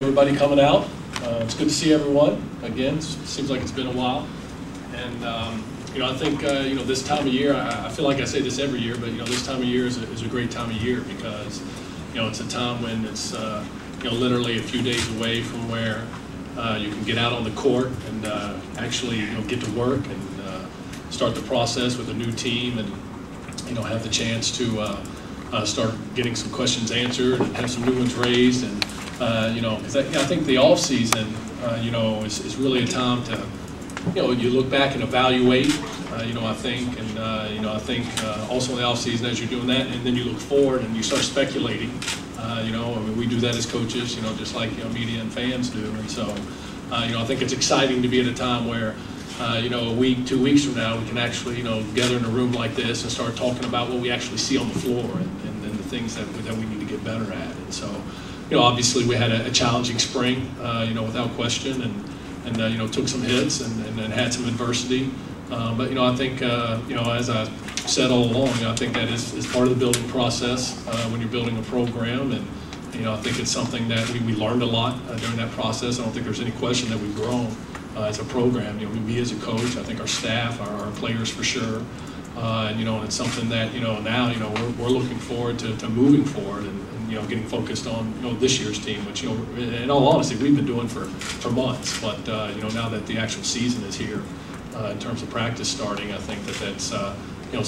everybody coming out. It's good to see everyone again. Seems like it's been a while, and I think this time of year. I feel like I say this every year, but this time of year is a great time of year because it's a time when it's literally a few days away from where you can get out on the court and actually get to work and start the process with a new team and have the chance to start getting some questions answered and have some new ones raised, and because I think the off season is really a time to you look back and evaluate, I think, and I think also in the off season as you're doing that, and then you look forward and you start speculating. I mean, we do that as coaches, just like media and fans do, and so I think it's exciting to be at a time where a week, 2 weeks from now, we can actually gather in a room like this and start talking about what we actually see on the floor and the things that we need to get better at. And so obviously we had a challenging spring, without question, and took some hits and had some adversity. But I think as I said all along, I think that is part of the building process when you're building a program, and I think it's something that we learned a lot during that process. I don't think there's any question that we've grown as a program. Me as a coach, I think our staff, our players for sure, and it's something that now we're looking forward to moving forward and getting focused on this year's team, which in all honesty we've been doing for months, but now that the actual season is here, in terms of practice starting, I think that's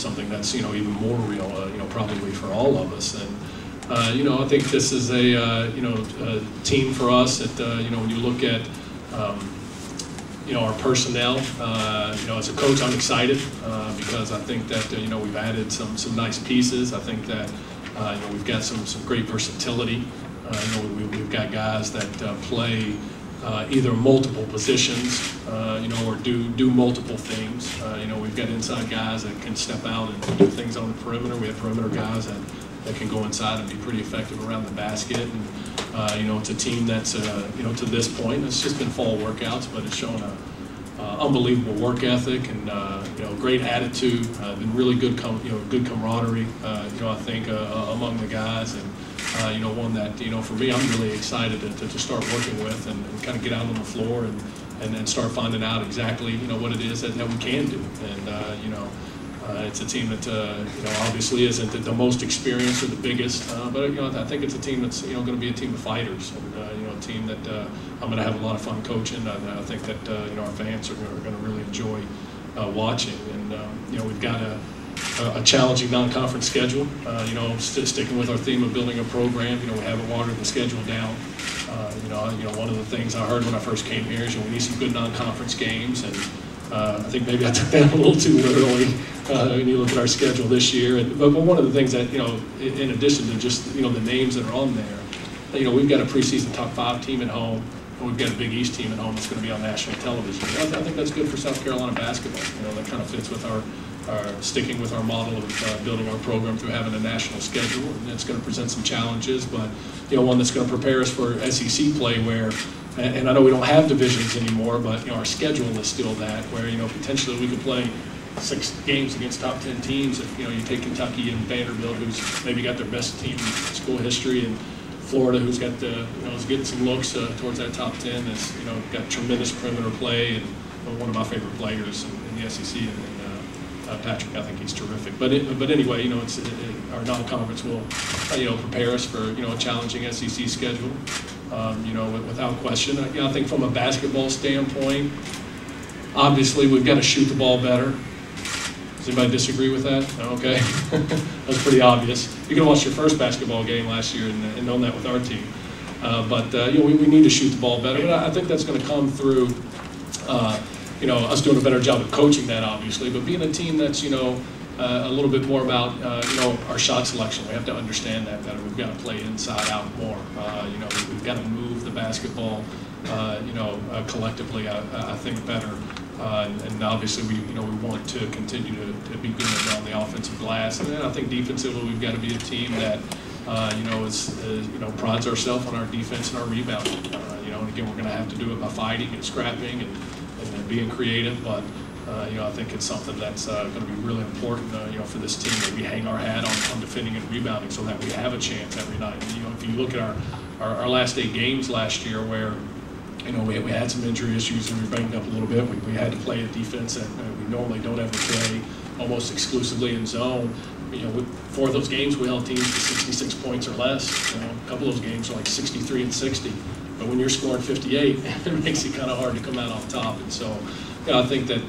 something that's even more real, probably for all of us. And I think this is a team for us that when you look at our personnel, as a coach, I'm excited because I think that we've added some nice pieces. I think that we've got some great versatility. We've got guys that play either multiple positions, or do multiple things. We've got inside guys that can step out and do things on the perimeter. We have perimeter guys that can go inside and be pretty effective around the basket. And it's a team that's to this point, it's just been fall workouts, but it's shown a unbelievable work ethic and great attitude. Been really good good camaraderie. I think among the guys, and one that for me, I'm really excited to start working with and kind of get out on the floor and start finding out exactly what it is that we can do. And it's a team that obviously isn't the most experienced or the biggest, but I think it's a team that's going to be a team of fighters, and a team that I'm going to have a lot of fun coaching. I think that our fans are going to really enjoy watching. And we've got a challenging non-conference schedule. Sticking with our theme of building a program, we haven't watered the schedule down. One of the things I heard when I first came here is we need some good non-conference games, and I think maybe I took that a little too literally when you look at our schedule this year. But one of the things that in addition to just the names that are on there, we've got a preseason top 5 team at home, and we've got a Big East team at home that's going to be on national television. I think that's good for South Carolina basketball. That kind of fits with our sticking with our model of building our program through having a national schedule, and it's going to present some challenges, but one that's going to prepare us for SEC play where. And I know we don't have divisions anymore, but our schedule is still that, where potentially we could play 6 games against top 10 teams. If you take Kentucky and Vanderbilt, who's maybe got their best team in school history, and Florida, who's got is getting some looks towards that top 10, has got tremendous perimeter play, and one of my favorite players in the SEC, and Patrick, I think he's terrific. But anyway, our non-conference will prepare us for a challenging SEC schedule. Without question. I think from a basketball standpoint, obviously we've got to shoot the ball better. Does anybody disagree with that? Okay, that's pretty obvious. You can watch your first basketball game last year and known that with our team. But we need to shoot the ball better. But I think that's going to come through, us doing a better job of coaching that, obviously. But being a team that's a little bit more about our shot selection. We have to understand that better. We've got to play inside out more. We've got to move the basketball collectively. I think better. And obviously we want to continue to be good on the offensive glass. And then I think defensively we've got to be a team that prides ourselves on our defense and our rebounding. And again, we're going to have to do it by fighting and scrapping and being creative, but. I think it's something that's going to be really important, for this team, that we hang our hat on defending and rebounding so that we have a chance every night. If you look at our last 8 games last year where, you know, we had some injury issues and we were banged up a little bit. We had to play a defense that we normally don't ever play, almost exclusively in zone. You know, 4 of those games we held teams to 66 points or less. You know, a couple of those games were like 63 and 60. But when you're scoring 58, it makes it kind of hard to come out on top. And so, you know, I think that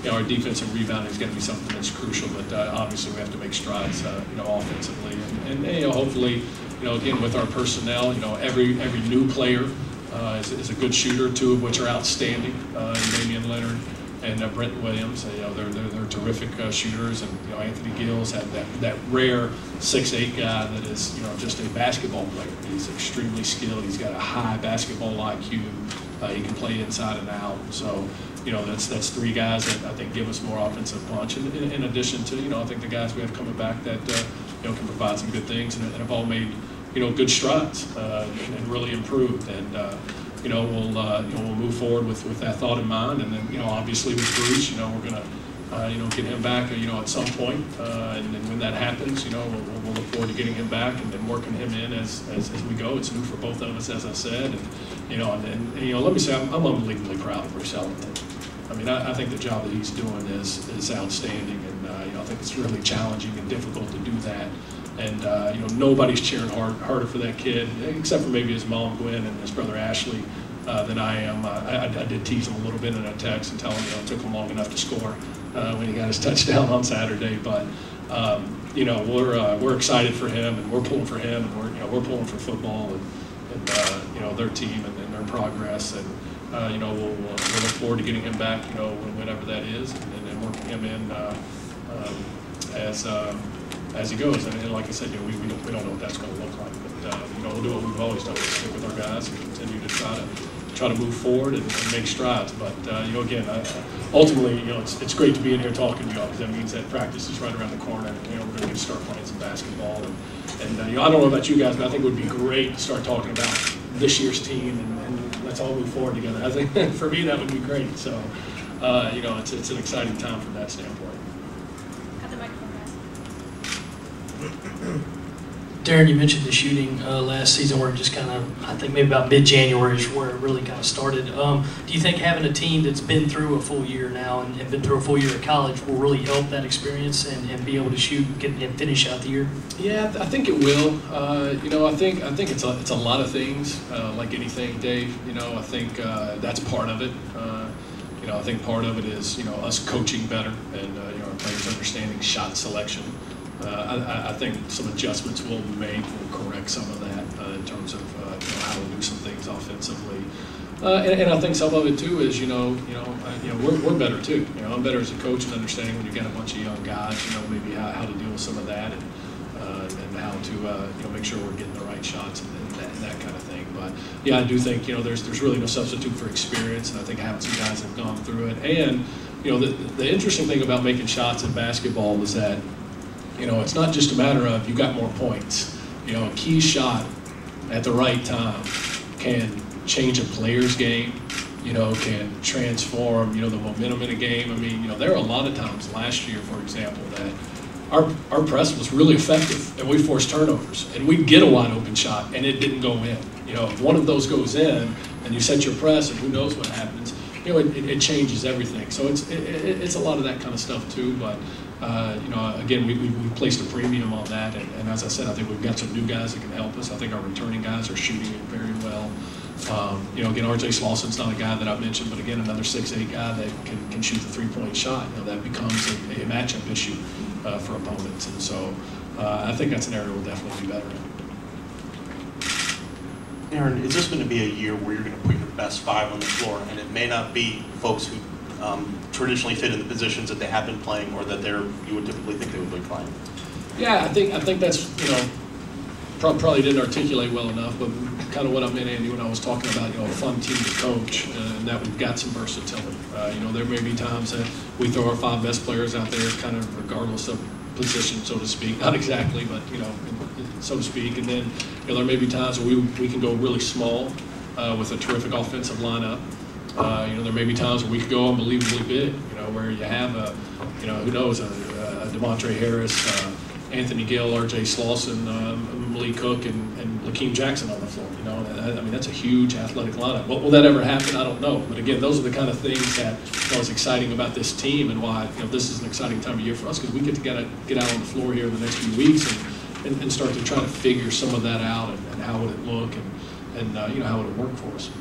you know, our defensive rebounding is going to be something that's crucial. But obviously, we have to make strides, you know, offensively, and you know, hopefully, you know, again with our personnel, you know, every new player is a good shooter. 2 of which are outstanding, Damian Leonard and Brent Williams. You know, they're terrific shooters, and you know, Anthony Gills had that rare 6'8" guy that is, you know, just a basketball player. He's extremely skilled. He's got a high basketball IQ. He can play inside and out. So, you know, that's 3 guys that I think give us more offensive punch. And in addition to, you know, I think the guys we have coming back that you know, can provide some good things and have all made, you know, good strides and really improved. And you know, we'll move forward with that thought in mind. And then, you know, obviously with Bruce, you know, we're gonna you know, get him back, you know, at some point. And then when that happens, you know, we'll look forward to getting him back and then working him in as we go. It's new for both of us, as I said. And you know, and you know, let me say, I'm unbelievably proud of Bruce Ellington. I mean, I think the job that he's doing is outstanding, and you know, I think it's really challenging and difficult to do that. And you know, nobody's cheering harder for that kid, except for maybe his mom Gwen and his brother Ashley, than I am. I did tease him a little bit in a text and tell him, you know, it took him long enough to score when he got his touchdown on Saturday. But you know, we're excited for him, and we're pulling for him, and we're pulling for football and you know, their team and their progress. And you know, we'll look forward to getting him back, you know, whenever that is, and working him in as he goes. And like I said, you know, we don't know what that's going to look like, but you know, we'll do what we've always done: stick with our guys and continue to try to move forward and make strides. But you know, again, ultimately, you know, it's great to be in here talking to you all, because that means that practice is right around the corner, and you know, we're going to get to start playing some basketball. And you know, I don't know about you guys, but I think it would be great to start talking about this year's team, and let's all move forward together. I think for me that would be great. So you know, it's an exciting time from that standpoint. Darrin, you mentioned the shooting last season, where it just kind of, I think maybe about mid-January is where it really kind of started. Do you think having a team that's been through a full year now and been through a full year of college will really help that experience and be able to shoot and finish out the year? Yeah, I think it will. You know, I think it's a lot of things, like anything, Dave. You know, I think that's part of it. You know, I think part of it is, you know, us coaching better and you know, our players understanding shot selection. I think some adjustments will be made. We'll correct some of that in terms of you know, how to do some things offensively, and I think some of it too is, you know, we're better too. You know, I'm better as a coach in understanding when you've got a bunch of young guys. You know, maybe how to deal with some of that, and how to you know, make sure we're getting the right shots and that kind of thing. But yeah, I do think, you know, there's really no substitute for experience, and I think having some guys that have gone through it. And you know, the interesting thing about making shots in basketball is that, you know, it's not just a matter of you got more points. You know, a key shot at the right time can change a player's game, you know, can transform, you know, the momentum in a game. I mean, you know, there are a lot of times last year, for example, that our press was really effective and we forced turnovers, and we'd get a wide open shot and it didn't go in. You know, if one of those goes in and you set your press and who knows what happens, you know, it changes everything. So it's a lot of that kind of stuff too. But you know, again, we placed a premium on that, and as I said, I think we've got some new guys that can help us. I think our returning guys are shooting it very well. You know, again, R.J. Slauson's not a guy that I mentioned, but again, another 6'8" guy that can shoot the three-point shot. You know, that becomes a matchup issue for opponents, and so I think that's an area we'll definitely be better in. Darrin, is this going to be a year where you're going to put your best 5 on the floor, and it may not be folks who traditionally fit in the positions that they have been playing, or that you would typically think they would be playing? Yeah, I think that's, you know, probably didn't articulate well enough, but kind of what I meant, Andy, when I was talking about, you know, a fun team to coach, and that we've got some versatility. You know, there may be times that we throw our 5 best players out there, kind of regardless of position, so to speak. Not exactly, but, you know, so to speak. And then, you know, there may be times where we can go really small with a terrific offensive lineup. You know, there may be times where we could go unbelievably big, you know, where you have a, you know, who knows, a DeMontre Harris, Anthony Gill, R.J. Slauson, Malik Cook, and Lakeem Jackson on the floor. You I mean, that's a huge athletic lineup. Will that ever happen? I don't know. But again, those are the kind of things that is exciting about this team, and why this is an exciting time of year for us, because we get to get out on the floor here in the next few weeks and start to try to figure some of that out, and how would it look, and how would it work for us.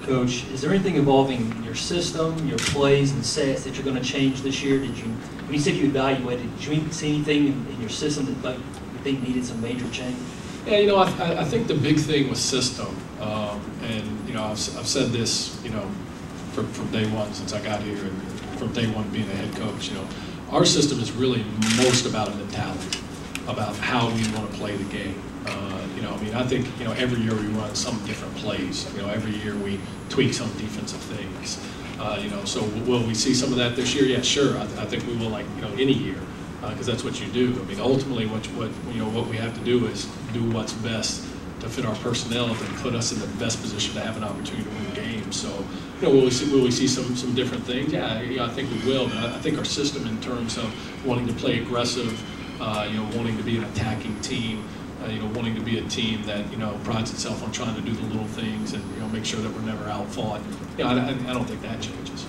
Coach, is there anything involving your system, your plays and sets that you're going to change this year? When you said you evaluated, did you see anything in your system that you think needed some major change? Yeah, I think the big thing with system, and I've said this, from day one since I got here, and from day one being a head coach, our system is really most about a mentality, about how we want to play the game. I think, every year we run some different plays. Every year we tweak some defensive things. So will we see some of that this year? Yeah, sure. I think we will, like, any year, because that's what you do. Ultimately, what we have to do is do what's best to fit our personnel and put us in the best position to have an opportunity to win games. So, will we see some different things? Yeah, I think we will. But I think our system, in terms of wanting to play aggressive, wanting to be an attacking team, wanting to be a team that prides itself on trying to do the little things and make sure that we're never outfought. I don't think that changes.